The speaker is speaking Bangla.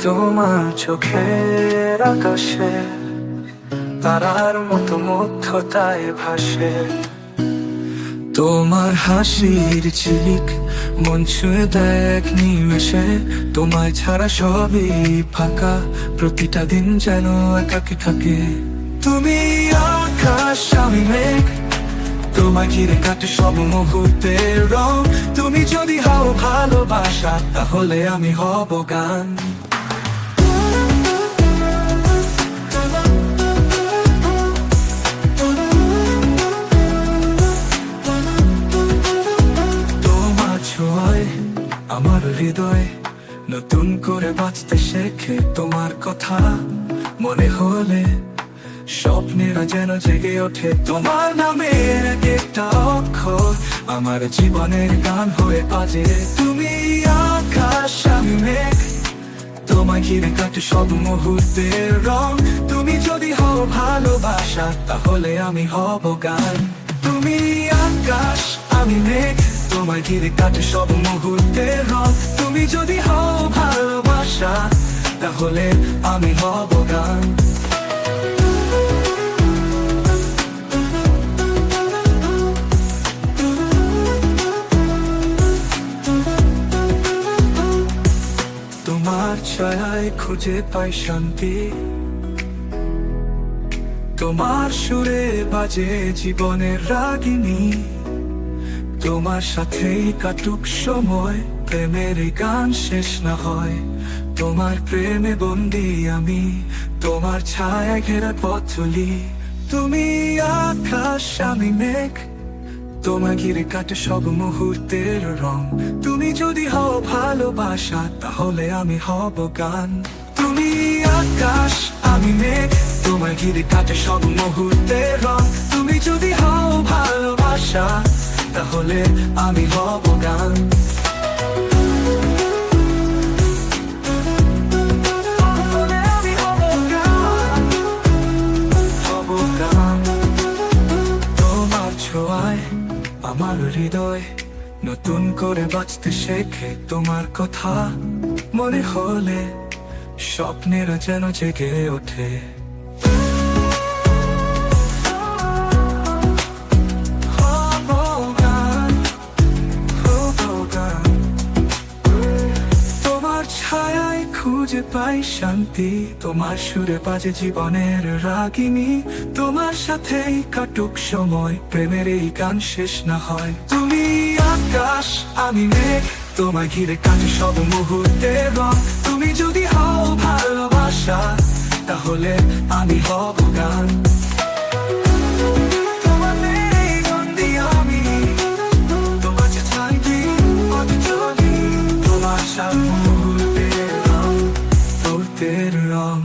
তোমার চোখের আকাশে তারার মতো মুগ্ধতায় ভাসে। তোমার হাসির ঝিলিক মন ছুঁয়ে দেয় এক নিমেষে। তোমায় ছাড়া সবই ফাঁকা, প্রতিটা দিন যেন একাকী থাকে। তুমি আকাশ আমি মেঘ, তোমায় ঘিরে কাটে সব মুহূর্তের রং। তুমি যদি হও ভালোবাসা, তাহলে আমি হব গান। তোমার ছোঁয়ায় আমার হৃদয় নতুন করে বাঁচতে শেখে। তোমার কথা মনে হলে স্বপ্নেরা যেন জেগে ওঠে। তোমার নামের এক একটা অক্ষর আমার জীবনের গান হয়ে বাজে। তুমি আকাশ আমি মেঘ, তোমায় ঘিরে কাটে সব মুহূর্তের রং। তুমি যদি হও ভালোবাসা, তাহলে আমি হব গান। তুমি আকাশ আমি মেঘ, তোমায় ঘিরে কাটে সব মুহূর্তের রং। তুমি যদি হও ভালোবাসা, তাহলে আমি হব গান। তোমার ছায়ায় খুঁজে পাই শান্তি, তোমার সুরে বাজে জীবনের রাগিনী। তোমার সাথেই কাটুক সময়, প্রেমের এই গান শেষ না হয়। তোমার প্রেমে বন্দি আমি, তোমার ছায়া ঘেরা পথ চলি। তুমি আকাশ আমি মেঘ, তোমার ঘিরে কাটে সব মুহূর্তের রং। তুমি যদি হও ভালোবাসা, তাহলে আমি হব গান। তুমি আকাশ আমি মেঘ, তোমার ঘিরে কাটে সব মুহূর্তের রং। তুমি যদি হও ভালোবাসা, তাহলে আমি হব গান। তোমার ছোঁয়ায় আমার হৃদয় নতুন করে বাঁচতে শেখে। তোমার কথা মনে হলে স্বপ্নেরা যেন জেগে ওঠে। তোমার ছায়ায় খুঁজে পাই শান্তি, তোমার সুরে বাজে জীবনের রাগিনী। তোমার সাথেই কাটুক সময়, প্রেমের এই গান শেষ না হয়। তুমি আকাশ আমি মেঘ, তোমায় ঘিরে কাটে সব মুহূর্তের রং। তুমি যদি হও ভালোবাসা, তাহলে আমি হব গান। তোমার সব মুহূর্তের রং, মুহূর্তের রং।